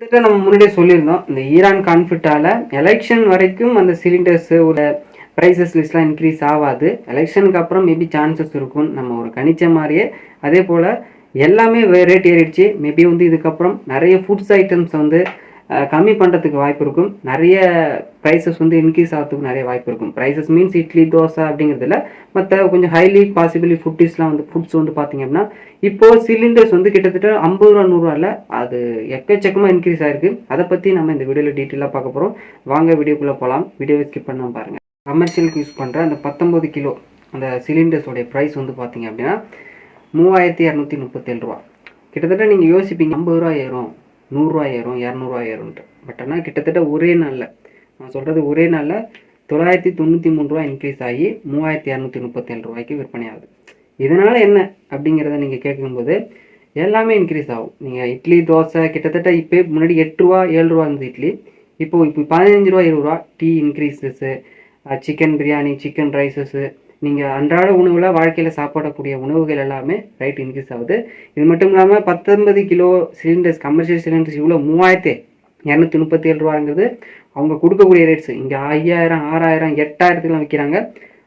கிட்டத்தட்ட நம்ம முன்னாடியே சொல்லியிருந்தோம், இந்த ஈரான் கான்ஃப்ளிக்டால எலெக்ஷன் வரைக்கும் அந்த சிலிண்டர்ஸ் ஒரு ப்ரைஸஸ் லிஸ்ட்லாம் இன்க்ரீஸ் ஆகாது. எலெக்ஷனுக்கு அப்புறம் மேபி சான்சஸ் இருக்கும்னு நம்ம ஒரு கணிச்ச மாதிரியே அதே போல் எல்லாமே ரேட் ஏறிடுச்சு. மேபி வந்து இதுக்கப்புறம் நிறைய ஃபுட்ஸ் ஐட்டம்ஸ் வந்து கம்மி பண்ணுறதுக்கு வாய்ப்பு இருக்கும். நிறைய ப்ரைஸஸ் வந்து இன்க்ரீஸ் ஆகிறதுக்கு நிறைய வாய்ப்பு இருக்கும். ப்ரைஸஸ் மீன்ஸ் இட்லி தோசை அப்படிங்கிறதுல மற்ற கொஞ்சம் ஹைலி பாசிபிளி ஃபுட்ஸ்லாம் வந்து ஃபுட்ஸ் வந்து பார்த்தீங்க அப்படின்னா இப்போது சிலிண்டர்ஸ் வந்து கிட்டத்தட்ட 50 ரூபா 100 ரூபாயில் அது எக்கச்சக்கமாக இன்க்ரீஸ் ஆகிருக்கு. அதை பற்றி நம்ம இந்த வீடியோவில் டீட்டெயிலாக பார்க்க போகிறோம். வாங்க வீடியோக்குள்ளே போகலாம். வீடியோவை ஸ்கிப் பண்ணாமல் பாருங்கள். கமர்ஷியலுக்கு யூஸ் பண்ணுற அந்த 19 கிலோ அந்த சிலிண்டர்ஸோடைய ப்ரைஸ் வந்து பார்த்தீங்க அப்படின்னா 3237 ரூபா. கிட்டத்தட்ட நீங்கள் யோசிப்பீங்க 50 ரூபா ஏறும், 100 ரூபா ஏறும், 200 ரூபா ஏறும்ன்ட்டு. பட் ஆனால் கிட்டத்தட்ட ஒரே நாளில், நான் சொல்கிறது ஒரே நாளில் 993 ரூபா இன்க்ரீஸ் ஆகி 3237 ரூபாய்க்கு விற்பனை ஆகுது. இதனால் என்ன அப்படிங்கிறத நீங்கள் கேட்கும்போது எல்லாமே இன்க்ரீஸ் ஆகும். நீங்கள் இட்லி தோசை கிட்டத்தட்ட இப்போ முன்னாடி 8 ரூபா 7 ரூபா இருந்தது இட்லி, இப்போ 15 ரூபா 20 ரூபா. டீ இன்க்ரீஸஸ்ஸு, சிக்கன் பிரியாணி, சிக்கன் ரைஸஸ்ஸு, நீங்கள் அன்றாட உணவில் வாழ்க்கையில் சாப்பிடக்கூடிய உணவுகள் எல்லாமே ரைட் இன்க்ரீஸ் ஆகுது. இது மட்டும் இல்லாமல் 19 கிலோ சிலிண்டர்ஸ், கமர்ஷியல் சிலிண்டர்ஸ் இவ்வளோ 3237 ரூபாங்கிறது அவங்க கொடுக்கக்கூடிய ரேட்ஸு. இங்கே 5000 6000 8000க்குலாம் விற்கிறாங்க.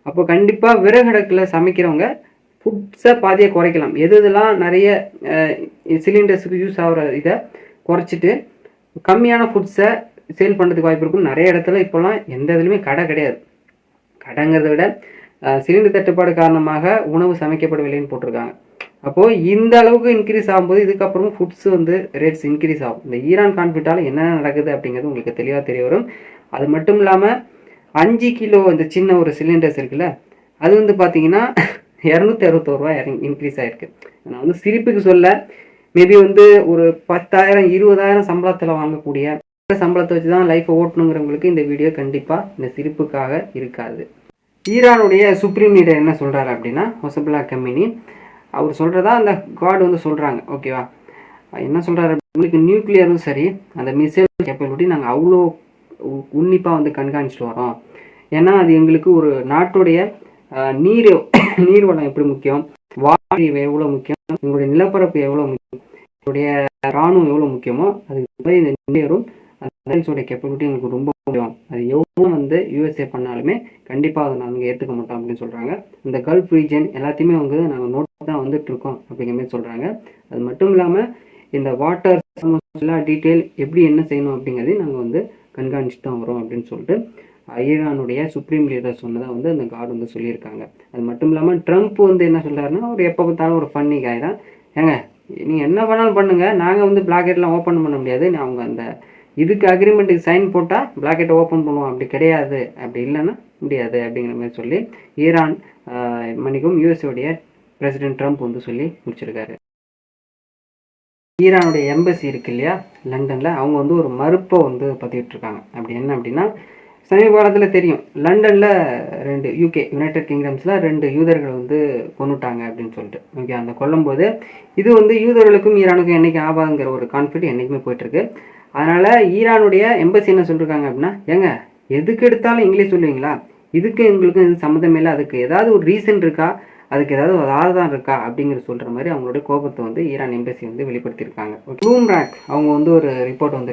அப்போ கண்டிப்பாக விறகடுக்கில் சமைக்கிறவங்க ஃபுட்ஸை பாதியை குறைக்கலாம். இதெல்லாம் நிறைய சிலிண்டர்ஸுக்கு யூஸ் ஆகிற இதை குறைச்சிட்டு கம்மியான ஃபுட்ஸை சேல் பண்ணுறதுக்கு வாய்ப்பு இருக்கும். நிறைய இடத்துல இப்போலாம் எந்த இதுலையுமே கடை கிடையாது. கடைங்கிறத விட சிலிண்டர் தட்டுப்பாடு காரணமாக உணவு சமைக்கப்படவில்லைன்னு போட்டிருக்காங்க. அப்போது இந்த அளவுக்கு இன்க்ரீஸ் ஆகும்போது இதுக்கப்புறம் ஃபுட்ஸ் வந்து ரேட்ஸ் இன்க்ரீஸ் ஆகும். இந்த ஈரான் கான்ஃப்ளிக்டால் என்னென்ன நடக்குது அப்படிங்கிறது உங்களுக்கு தெளிவாக தெரிய வரும். அது மட்டும் இல்லாமல் 5 கிலோ இந்த சின்ன ஒரு சிலிண்டர்ஸ் இருக்குல்ல, அது வந்து பார்த்தீங்கன்னா 261 ரூபா இன்க்ரீஸ் ஆகிருக்கு. நான் வந்து சிரிப்புக்கு சொல்ல, மேபி வந்து ஒரு 10,000 20,000 சம்பளத்தில் வாங்கக்கூடிய சம்பளத்தை வச்சு தான் லைஃப்பை ஓட்டணுங்கிறவங்களுக்கு இந்த வீடியோ கண்டிப்பாக இந்த சிரிப்புக்காக இருக்காது. ஈரானுடைய சுப்ரீம் லீடர் என்ன சொல்கிறாரு அப்படின்னா, ஹொசபுல்லா கமினி அவர் சொல்கிறதா அந்த காட் வந்து சொல்கிறாங்க. ஓகேவா, என்ன சொல்கிறாரு, உங்களுக்கு நியூக்ளியரும் சரி அந்த மிசைல் கேப்பபிலிட்டி நாங்கள் அவ்வளோ உன்னிப்பாக வந்து கண்காணிச்சிட்டு வரோம். ஏன்னா அது எங்களுக்கு ஒரு நாட்டுடைய நீர் வளம் எப்படி முக்கியம், வாரி எவ்வளோ முக்கியம், எங்களுடைய நிலப்பரப்பு எவ்வளோ முக்கியம், எங்களுடைய இராணுவம் எவ்வளோ முக்கியமோ அதுக்கு மாதிரி இந்த நிலையரும் அந்த கேப்பபிலிட்டி எங்களுக்கு ரொம்ப முக்கியம். அது எவ்வளோ வந்து யூஎஸ்ஏ பண்ணாலுமே கண்டிப்பாக அதை நாங்கள் ஏற்றுக்க மாட்டோம் அப்படின்னு சொல்கிறாங்க. இந்த கல்ஃப் ரீஜன் எல்லாத்தையுமே வந்து நாங்கள் நோட் தான் வந்துட்டு இருக்கோம் அப்படிங்கிற மாதிரி சொல்கிறாங்க. அது மட்டும் இல்லாமல் இந்த வாட்டர் எல்லா டீட்டெயில் எப்படி என்ன செய்யணும் அப்படிங்கிறதையும் நாங்கள் வந்து கண்காணிச்சுட்டு தான் வரோம் அப்படின்னு சொல்லிட்டு ஈரானுடைய சுப்ரீம் லீடர் சொன்னதை வந்து அந்த கார்டு வந்து சொல்லியிருக்காங்க. அது மட்டும் இல்லாமல் ட்ரம்ப் வந்து என்ன சொல்கிறாருன்னா, ஒரு எப்போ பார்த்தாலும் ஒரு ஃபன்னி காய் தான். ஏங்க நீங்கள் என்ன பண்ணாலும் பண்ணுங்கள், நாங்கள் வந்து பிளாக்கெட்லாம் ஓப்பன் பண்ண முடியாது, அவங்க அந்த இதுக்கு அக்ரிமெண்ட்டுக்கு சைன் போட்டால் பிளாக்கெட்டை ஓப்பன் பண்ணுவோம், அப்படி கிடையாது, அப்படி இல்லைன்னா முடியாது அப்படிங்கிற மாதிரி சொல்லி ஈரான் மன்னிக்கும் யூஎஸ்ஏடைய பிரசிடென்ட் ட்ரம்ப் வந்து சொல்லி முடிச்சிருக்காரு. ஈரானுடைய எம்பசி இருக்கு இல்லையா லண்டனில், அவங்க வந்து ஒரு மறுப்பை வந்து பதிவிட்டு இருக்காங்க. அப்படி என்ன அப்படின்னா, சமீப காலத்தில் தெரியும் லண்டனில் 2 யூகே யுனைடெட் கிங்டம்ஸில் 2 யூதர்கள் வந்து கொண்டுட்டாங்க அப்படின்னு சொல்லிட்டு. ஓகே, அந்த கொல்லும்போது இது வந்து யூதர்களுக்கும் ஈரானுக்கும் என்றைக்கு ஆபாதுங்கிற ஒரு கான்ஃப்ளிக்ட் என்றைக்குமே போயிட்டுருக்கு. அதனால் ஈரானுடைய எம்பசி என்ன சொல்லியிருக்காங்க அப்படின்னா, ஏங்க எதுக்கு எடுத்தாலும் இங்கிலீஷ் சொல்லுவீங்களா, இதுக்கு எங்களுக்கும் இது சம்மந்தமே இல்லை, அதுக்கு ஏதாவது ஒரு ரீசன் இருக்கா, அதுக்கு ஏதாவது ஒரு ஆதாரம் இருக்கா அப்படிங்கிற சொல்கிற மாதிரி அவங்களுடைய கோபத்தை வந்து ஈரான் எம்பசி வந்து வெளிப்படுத்தியிருக்காங்க. ப்ளூம்பர்க் அவங்க வந்து ஒரு ரிப்போர்ட் வந்து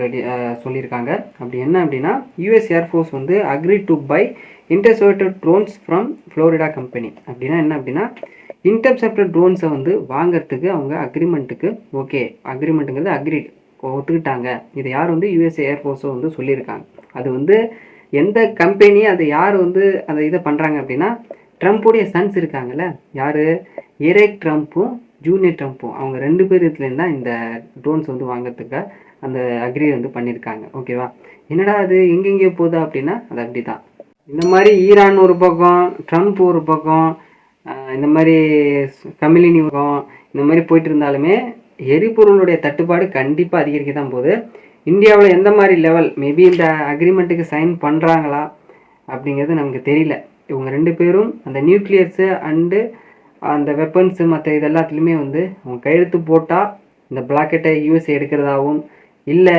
சொல்லியிருக்காங்க. அப்படி என்ன அப்படின்னா, யூஎஸ் ஏர்ஃபோர்ஸ் வந்து agree to buy interceptor drones from Florida company. அப்படின்னா என்ன அப்படின்னா, இன்டர்செப்டர் ட்ரோன்ஸை வந்து வாங்கிறதுக்கு அவங்க அக்ரிமெண்ட்டுக்கு ஓகே, அக்ரிமெண்ட்டுங்கிறது அக்ரிட் ஒத்துக்கிட்டாங்க. இதை யார் வந்து யூஎஸ் ஏர்ஃபோர்ஸும் வந்து சொல்லியிருக்காங்க. அது வந்து எந்த கம்பெனி, அது யார் வந்து அந்த இதை பண்ணுறாங்க அப்படின்னா, ட்ரம்ப்புடைய சன்ஸ் இருக்காங்கல்ல, யார், எரிக் ட்ரம்ப்பும் ஜூனியர் ட்ரம்ப்பும், அவங்க 2 பேர் இதுலேருந்து தான் இந்த ட்ரோன்ஸ் வந்து வாங்கிறதுக்கு அந்த அக்ரி வந்து பண்ணியிருக்காங்க. ஓகேவா, என்னடா அது எங்கெங்கே போகுதா அப்படின்னா அது அப்படி தான். இந்த மாதிரி ஈரான் ஒரு பக்கம், ட்ரம்ப் ஒரு பக்கம், இந்த மாதிரி கமிலினி பக்கம், இந்த மாதிரி போயிட்டு இருந்தாலுமே எரிபொருளுடைய தட்டுப்பாடு கண்டிப்பாக அதிகரிக்க தான் போகுது. இந்தியாவில் எந்த மாதிரி லெவல் மேபி இந்த அக்ரிமெண்ட்டுக்கு சைன் பண்ணுறாங்களா அப்படிங்கிறது நமக்கு தெரியல. இவங்க 2 பேரும் அந்த நியூக்ளியர்ஸு அண்டு அந்த வெப்பன்ஸு மற்ற இது எல்லாத்துலேயுமே வந்து அவங்க கையெழுத்து போட்டால் இந்த பிளாக்கெட்டை யூஎஸ்ஏ எடுக்கிறதாகவும், இல்லை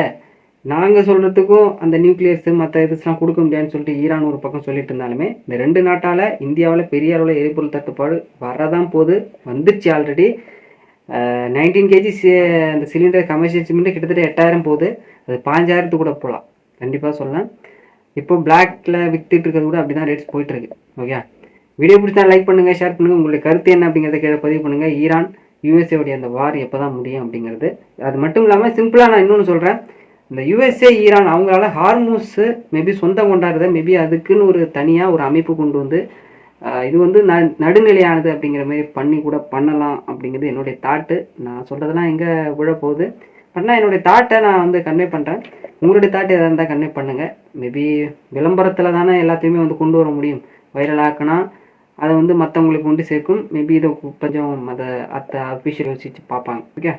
நாங்கள் சொல்கிறதுக்கும் அந்த நியூக்ளியர்ஸு மற்ற இதுலாம் கொடுக்க முடியாதுன்னு சொல்லிட்டு ஈரான் ஒரு பக்கம் சொல்லிட்டு இருந்தாலுமே, இந்த 2 நாட்டால் இந்தியாவில் பெரிய அளவில் எரிபொருள் தட்டுப்பாடு வரதான் போது, வந்துடுச்சு ஆல்ரெடி. 19 கேஜி அந்த சிலிண்டர் கமர்ஷியல் சிமெண்ட் கிட்டத்தட்ட 8000 போகுது. அது 5000 கூட போகலாம், கண்டிப்பாக சொல்லலாம். இப்போ பிளாக்ல வித்துட்டு இருக்கிறது கூட அப்படி தான் ரேட்ஸ் போயிட்டுருக்கு. ஓகே, வீடியோ பிடிச்சா லைக் பண்ணுங்கள், ஷேர் பண்ணுங்கள். உங்களுடைய கருத்து என்ன அப்படிங்கிறத கீழே பதிவு பண்ணுங்கள். ஈரான் யூஎஸ்ஏ அந்த வார் எப்போ தான் முடியும் அப்படிங்கிறது. அது மட்டும் இல்லாமல் சிம்பிளாக நான் இன்னொன்று சொல்கிறேன். இந்த யூஎஸ்ஏ ஈரான் அவங்களால ஹார்மூஸ் மேபி சொந்தம் கொண்டாடுறத மேபி அதுக்குன்னு ஒரு தனியாக ஒரு அமைப்பு கொண்டு வந்து இது வந்து நடுநிலையானது அப்படிங்கிற மாதிரி பண்ணி கூட பண்ணலாம் அப்படிங்கிறது என்னுடைய தாட்டு. நான் சொல்கிறதெல்லாம் எங்கே விழப்போகுது பண்ணால் என்னுடைய தாட்டை நான் வந்து கன்வே பண்ணுறேன். உங்களுடைய தாட்டு எதாக இருந்தால் கன்வே பண்ணுங்கள். மேபி விளம்பரத்தில் தானே எல்லாத்தையுமே வந்து கொண்டு வர முடியும். வைரலாக்குனா அதை வந்து மற்றவங்களுக்கு கொண்டு சேர்க்கும். மேபி இதை கொஞ்சம் அதை அஃபிஷியல் யோசிச்சு பார்ப்பாங்க. ஓகே.